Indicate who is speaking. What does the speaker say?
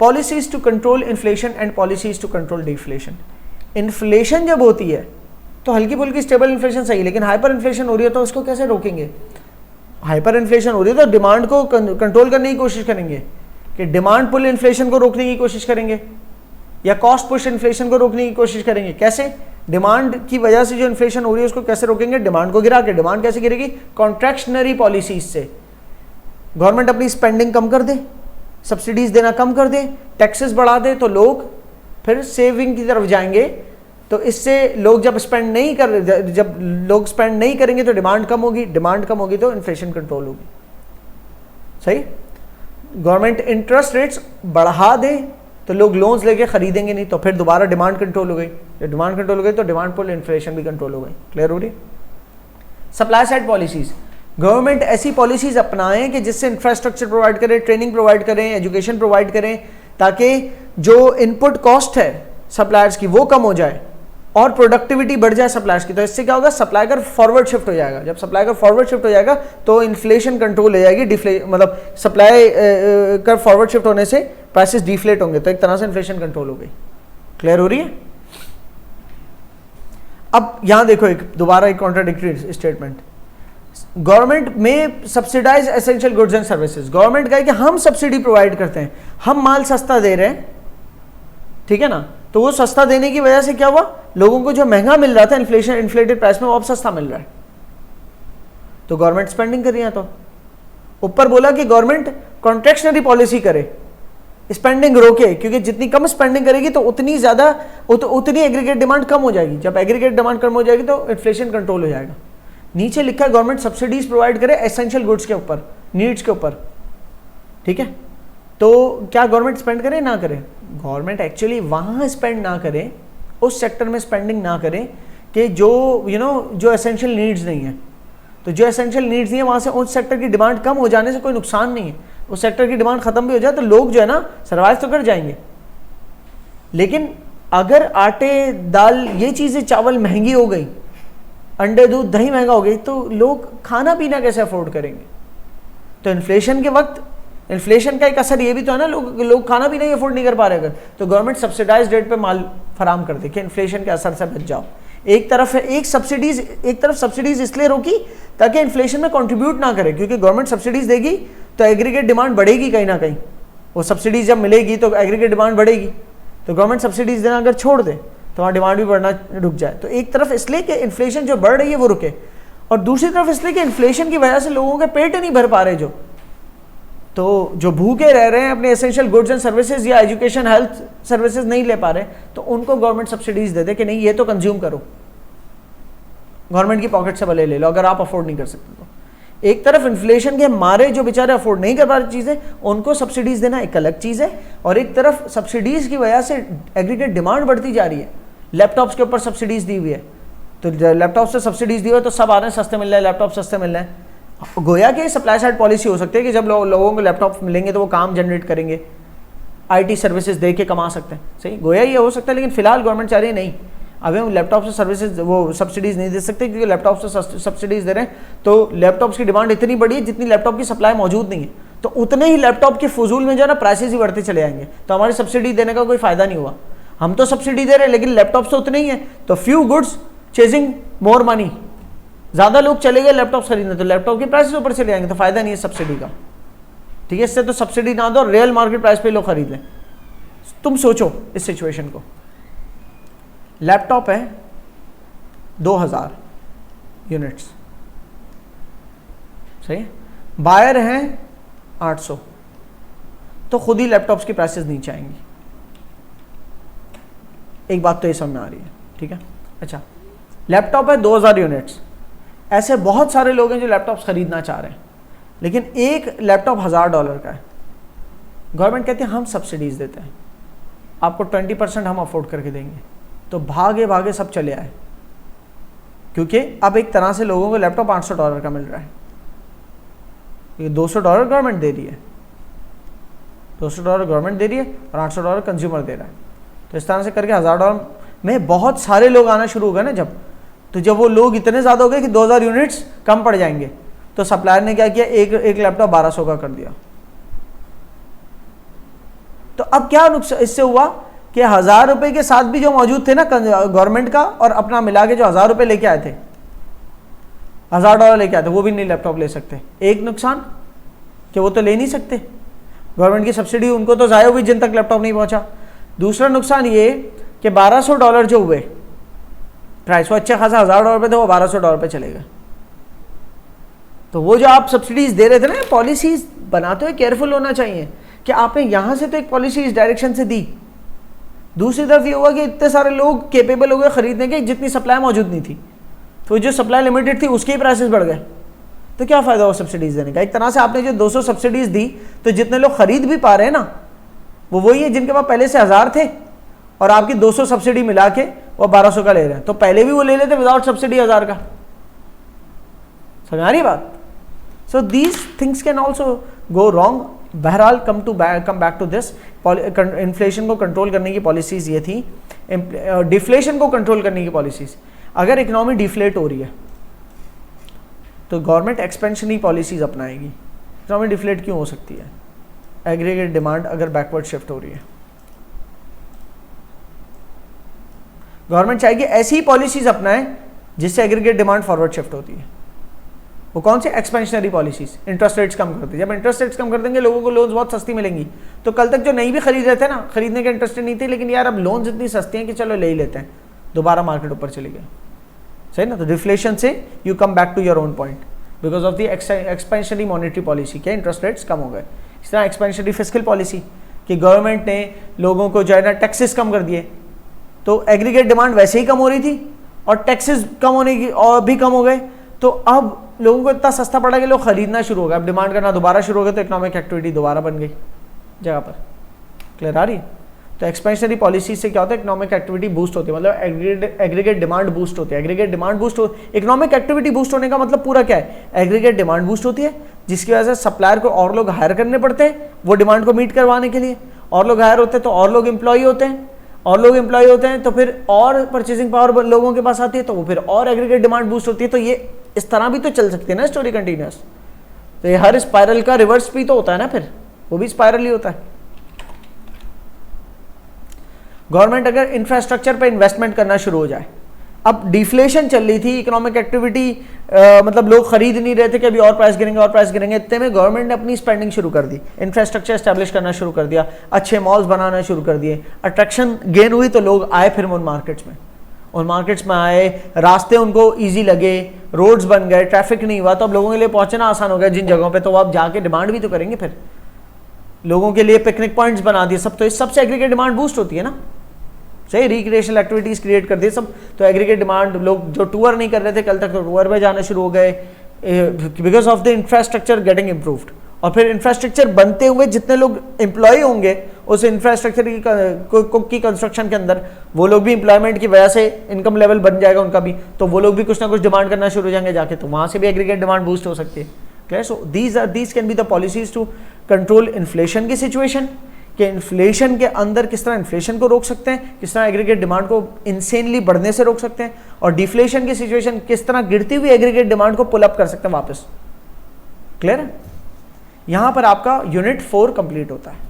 Speaker 1: Policies to control inflation and policies to control deflation. Inflation जब होती है तो हल्की फुल्की स्टेबल इन्फ्लेशन सही, लेकिन हाइपर इन्फ्लेशन हो रही है तो उसको कैसे रोकेंगे? हाइपर इन्फ्लेशन हो रही है तो डिमांड को कंट्रोल करने की कोशिश करेंगे कि डिमांड पुल इन्फ्लेशन को रोकने की कोशिश करेंगे, या कॉस्ट पुश इन्फ्लेशन को रोकने की कोशिश करेंगे। कैसे? डिमांड की वजह से जो इन्फ्लेशन हो रही है उसको कैसे रोकेंगे? डिमांड को गिरा के। डिमांड कैसे गिरेगी? कॉन्ट्रैक्शनरी पॉलिसीज से। गवर्नमेंट अपनी स्पेंडिंग कम कर दे, सब्सिडीज देना कम कर दे, टैक्सेस बढ़ा दे, तो लोग फिर सेविंग की तरफ जाएंगे। तो इससे लोग जब लोग स्पेंड नहीं करेंगे तो डिमांड कम होगी, डिमांड कम होगी तो इन्फ्लेशन कंट्रोल होगी। सही? गवर्नमेंट इंटरेस्ट रेट्स बढ़ा दे तो लोग लोन्स लेके खरीदेंगे नहीं, तो फिर दोबारा डिमांड कंट्रोल हो गई। जब डिमांड कंट्रोल हो गई तो डिमांड पुल इन्फ्लेशन भी कंट्रोल हो गई। क्लियर हो रही है? सप्लाई साइड पॉलिसीज, गवर्नमेंट ऐसी पॉलिसीज अपनाएं कि जिससे इंफ्रास्ट्रक्चर प्रोवाइड करें, ट्रेनिंग प्रोवाइड करें, एजुकेशन प्रोवाइड करें, ताकि जो इनपुट कॉस्ट है सप्लायर्स की वो कम हो जाए और प्रोडक्टिविटी बढ़ जाए सप्लायर्स की। तो इससे क्या होगा? सप्लाई कर फॉरवर्ड शिफ्ट हो जाएगा। जब सप्लाई कर फॉरवर्ड शिफ्ट हो जाएगा तो इन्फ्लेशन कंट्रोल हो जाएगी। मतलब सप्लाई कर फॉरवर्ड शिफ्ट होने से प्राइसेस डिफ्लेट होंगे, तो एक तरह से इन्फ्लेशन कंट्रोल हो गई। क्लियर हो रही है? अब यहां देखो दोबारा एक कॉन्ट्राडिक्टरी स्टेटमेंट। गवर्नमेंट में subsidize essential goods and services. Government कहे कि हम सब्सिडी प्रोवाइड करते हैं, हम माल सस्ता दे रहे हैं, ठीक है ना? तो वो सस्ता देने की वजह से क्या हुआ? लोगों को जो महंगा मिल रहा था इन्फ्लेटेड प्राइस में, वो अब सस्ता मिल रहा है, तो गवर्नमेंट स्पेंडिंग कर रही है। तो ऊपर बोला कि गवर्नमेंट कॉन्ट्रैक्शनरी पॉलिसी करे, स्पेंडिंग रोके, क्योंकि जितनी कम स्पेंडिंग करेगी तो उतनी ज्यादा उतनी एग्रीगेट डिमांड कम हो जाएगी। जब एग्रीगेट डिमांड कम हो जाएगी तो इन्फ्लेशन कंट्रोल हो जाएगा। नीचे लिखा है गवर्नमेंट सब्सिडीज प्रोवाइड करे एसेंशियल गुड्स के ऊपर, नीड्स के ऊपर, ठीक है? तो क्या गवर्नमेंट स्पेंड करे? ना करे। गवर्नमेंट एक्चुअली वहां स्पेंड ना करे, उस सेक्टर में स्पेंडिंग ना करे कि जो जो एसेंशियल नीड्स नहीं है। तो जो एसेंशियल नीड्स नहीं है वहां से उस सेक्टर की डिमांड कम हो जाने से कोई नुकसान नहीं है। उस सेक्टर की डिमांड खत्म भी हो जाए तो लोग जो है ना सर्वाइव तो कर जाएंगे। लेकिन अगर आटे, दाल, ये चीजें, चावल महंगी हो गई, अंडे, दूध, दही महंगा हो गई, तो लोग खाना पीना कैसे अफोर्ड करेंगे? तो इन्फ्लेशन के वक्त इन्फ्लेशन का एक असर ये भी तो है ना, लोग खाना पीना ही अफोर्ड नहीं कर पा रहे। अगर तो गवर्नमेंट सब्सिडाइज रेट पे माल फराम कर दे कि इन्फ्लेशन के असर से बच जाओ। एक तरफ सब्सिडीज इसलिए रोकी ताकि इन्फ्लेशन में कंट्रीब्यूट ना करे, क्योंकि गवर्नमेंट सब्सिडीज देगी तो एग्रीगेट डिमांड बढ़ेगी कहीं ना कहीं। वो सब्सिडीज जब मिलेगी तो एग्रीगेट डिमांड बढ़ेगी। तो गवर्नमेंट सब्सिडीज देना अगर छोड़ दे तो वहाँ डिमांड भी बढ़ना रुक जाए। तो एक तरफ इसलिए कि इन्फ्लेशन जो बढ़ रही है वो रुके, और दूसरी तरफ इसलिए कि इन्फ्लेशन की वजह से लोगों के पेट नहीं भर पा रहे, जो भूखे रह रहे हैं, अपने एसेंशियल गुड्स एंड सर्विसेज या एजुकेशन हेल्थ सर्विसेज नहीं ले पा रहे, तो उनको गवर्नमेंट सब्सिडीज दे दे कि नहीं ये तो कंज्यूम करो, गवर्नमेंट की पॉकेट से भले ले लो अगर आप अफोर्ड नहीं कर सकते तो। एक तरफ इन्फ्लेशन के मारे जो बेचारे अफोर्ड नहीं कर पा रहे चीजें, उनको सब्सिडीज देना एक अलग चीज है, और एक तरफ सब्सिडीज की वजह से एग्रीगेट डिमांड बढ़ती जा रही है। लैपटॉप्स के ऊपर सब्सिडीज दी हुई है, तो लैपटॉप से सब्सिडीज दी हुई है तो सब आ रहे हैं सस्ते मिल रहे हैं, लैपटॉप सस्ते मिल रहे हैं। गोया कि सप्लाई साइड पॉलिसी हो सकती है कि जब लोगों को लैपटॉप मिलेंगे तो वो काम जनरेट करेंगे, आईटी सर्विसेज दे के कमा सकते हैं। सही, गोया ये हो सकता है, लेकिन फिलहाल गवर्नमेंट चाह रही है नहीं, अभी हम लैपटॉप से सर्विसेज वो सब्सिडीज नहीं दे सकते, क्योंकि लैपटॉप से सब्सिडीज दे रहे हैं तो लैपटॉप्स की डिमांड इतनी बड़ी है जितनी लैपटॉप की सप्लाई मौजूद नहीं है, तो उतने ही लैपटॉप के फजूल में जो है ना प्राइसेज ही बढ़ते चले जाएंगे, तो हमारी सब्सिडी देने का कोई फायदा नहीं हुआ। हम तो सब्सिडी दे रहे हैं लेकिन लैपटॉप तो उतने ही है, तो few goods chasing more money, ज्यादा लोग चले गए लैपटॉप खरीदने तो लैपटॉप के प्राइसेस ऊपर चले जाएंगे, तो फायदा नहीं है सब्सिडी का। ठीक है, इससे तो सब्सिडी ना दो, रियल मार्केट प्राइस पे लोग खरीद लें। तुम सोचो इस सिचुएशन को, लैपटॉप है 2000 यूनिट्स, सही है, बायर हैं 800, तो खुद ही लैपटॉप्स की प्राइसेस नीचे आएंगी। एक बात तो ये समझ में आ रही है, ठीक है। अच्छा, लैपटॉप है 2000 यूनिट्स, ऐसे बहुत सारे लोग हैं जो लैपटॉप्स खरीदना चाह रहे हैं, लेकिन एक लैपटॉप $1000 का है। गवर्नमेंट कहती है हम सब्सिडीज देते हैं, आपको 20% हम अफोर्ड करके देंगे, तो भागे भागे सब चले आए, क्योंकि अब एक तरह से लोगों को लैपटॉप $800 का मिल रहा है, ये $200 गवर्नमेंट दे रही है, $200 गवर्नमेंट दे रही है और $800 कंज्यूमर दे रहा है। तो इस तरह से करके $1000 में बहुत सारे लोग आना शुरू हो गए ना जब वो लोग इतने ज़्यादा हो गए कि 2000 यूनिट्स कम पड़ जाएंगे, तो सप्लायर ने क्या किया, एक लैपटॉप 1200 का कर दिया। तो अब क्या नुकसान इससे हुआ कि 1000 रुपए के साथ भी जो मौजूद थे ना गवर्नमेंट का, और अपना मिला के जो 1000 रुपए लेके आए थे, $1000 लेके आए थे, वो भी नहीं लैपटॉप ले सकते। एक नुकसान कि वो तो ले नहीं सकते, गवर्नमेंट की सब्सिडी उनको तो ज़ाया हुई जिन तक लैपटॉप नहीं पहुंचा। दूसरा नुकसान ये कि $1200 जो हुए प्राइस, वो अच्छे खासा $1000 पे थे, वो $1200 पे चले गए। तो वो जो आप सब्सिडीज दे रहे थे ना, पॉलिसीज बनाते हुए केयरफुल होना चाहिए कि आपने यहां से तो एक पॉलिसी इस डायरेक्शन से दी, दूसरी तरफ ये हुआ कि इतने सारे लोग केपेबल हो गए खरीदने के जितनी सप्लाई मौजूद नहीं थी, तो जो सप्लाई लिमिटेड थी उसके ही प्राइसेस बढ़ गए, तो क्या फायदा हुआ सब्सिडीज देने का। एक तरह से आपने जो 200 सब्सिडीज दी तो जितने लोग खरीद भी पा रहे हैं ना, वो वही है जिनके पास पहले से 1000 थे और आपकी 200 सब्सिडी मिला के वो 1200 का ले रहे हैं, तो पहले भी वो ले लेते विदाउट सब्सिडी 1000 का। समझ आ रही बात? So these things can also go wrong. बहरहाल come back to this, inflation को कंट्रोल करने की पॉलिसीज ये थी, डिफ्लेशन को कंट्रोल करने की पॉलिसीज। अगर इकोनॉमी डिफ्लेट हो रही है तो गवर्नमेंट एक्सपेंशनरी पॉलिसीज अपनाएगी। इकोनॉमी डिफ्लेट क्यों हो सकती है? एग्रीगेट डिमांड अगर बैकवर्ड शिफ्ट हो रही है, गवर्नमेंट चाहेगी ऐसी ही पॉलिसीज अपनाए जिससे एग्रीगेट डिमांड फॉरवर्ड शिफ्ट होती है। वो कौन सी? Expansionary policies. इंटरेस्ट रेट्स कम करती है। जब इंटरेस्ट रेट्स कम कर देंगे लोगों को लोन्स बहुत सस्ती मिलेंगी, तो कल तक जो नहीं भी खरीद रहे थे ना, खरीदने के इंटरेस्टेड नहीं थे, लेकिन यार अब लोन्स इतनी सस्ती हैं कि चलो ले ही लेते हैं, दोबारा मार्केट ऊपर चली गई। सही ना? तो डिफ्लेशन से you come back to your own point because of the expansionary monetary policy के इंटरेस्ट रेट्स कम हो गए। इस तरह एक्सपेंशनरी फिस्कल पॉलिसी कि गवर्नमेंट ने लोगों को जो है ना टैक्सेस कम कर दिए, तो एग्रीगेट डिमांड वैसे ही कम हो रही थी और टैक्सेस कम होने की और भी कम हो गए, तो अब लोगों को इतना सस्ता पड़ा कि लोग खरीदना शुरू हो गए। अब डिमांड करना दोबारा शुरू हो गया, तो इकोनॉमिक एक्टिविटी दोबारा बन गई जगह पर। क्लियर आ रही है? तो एक्सपेंशनरी पॉलिसी से क्या होता है? इकोनॉमिक एक्टिविटी बूस्ट होती है, मतलब एग्रीगेट डिमांड बूस्ट होती है। एग्रीगेट डिमांड बूस्ट हो, इकोनॉमिक एक्टिविटी बूस्ट होने का मतलब पूरा क्या है? एग्रीगेट डिमांड बूस्ट होती है, जिसकी वजह से सप्लायर को और लोग हायर करने पड़ते हैं वो डिमांड को मीट करवाने के लिए। और लोग हायर होते हैं तो और लोग एम्प्लॉय होते हैं, और लोग एम्प्लॉय होते हैं तो फिर और परचेसिंग पावर लोगों के पास आती है, तो वो फिर और एग्रीगेट डिमांड बूस्ट होती है। तो ये इस तरह भी तो चल सकती है ना स्टोरी कंटिन्यूअस। तो ये हर स्पाइरल का रिवर्स भी तो होता है ना, फिर वो भी स्पाइरल ही होता है। गवर्नमेंट अगर इंफ्रास्ट्रक्चर पे इन्वेस्टमेंट करना शुरू हो जाए, अब डिफ्लेशन चल रही थी, इकोनॉमिक एक्टिविटी मतलब लोग खरीद नहीं रहे थे कि अभी और प्राइस गिरेंगे और प्राइस गिरेंगे, इतने में गवर्नमेंट ने अपनी स्पेंडिंग शुरू कर दी, इंफ्रास्ट्रक्चर एस्टैब्लिश करना शुरू कर दिया, अच्छे मॉल्स बनाना शुरू कर दिए, अट्रैक्शन गेन हुई, तो लोग आए फिर उन मार्केट्स में, उन मार्केट्स में आए, रास्ते उनको ईजी लगे, रोड्स बन गए, ट्रैफिक नहीं हुआ, तो अब लोगों के लिए पहुंचना आसान हो गया जिन जगहों पे, तो अब जाके डिमांड भी तो करेंगे, फिर लोगों के लिए पिकनिक पॉइंट्स बना दिए सब, तो इस सबसे एग्रीगेट डिमांड बूस्ट होती है ना। सही, रिक्रिएशनल एक्टिविटीज क्रिएट कर दिए सब, तो एग्रीगेट डिमांड, लोग जो टूर नहीं कर रहे थे कल तक, तो टूर में जाना शुरू हो गए because of the infrastructure getting improved. और फिर इंफ्रास्ट्रक्चर बनते हुए जितने लोग एम्प्लॉय होंगे उस इंफ्रास्ट्रक्चर की कंस्ट्रक्शन के अंदर, वो लोग भी एम्प्लॉयमेंट की वजह से इनकम लेवल बन जाएगा उनका भी, तो वो लोग भी कुछ ना कुछ डिमांड करना शुरू हो जाएंगे जाके, तो वहां से भी एग्रीगेट डिमांड बूस्ट हो सकती है। Clear? So these can be the policies to control inflation की सिचुएशन, कि इन्फ्लेशन के अंदर किस तरह इन्फ्लेशन को रोक सकते हैं, किस तरह एग्रीगेट डिमांड को इनसेनली बढ़ने से रोक सकते हैं, और डिफ्लेशन की सिचुएशन किस तरह गिरती हुई एग्रीगेट डिमांड को पुल अप कर सकते हैं वापस। क्लियर है? यहां पर आपका यूनिट 4 कंप्लीट होता है।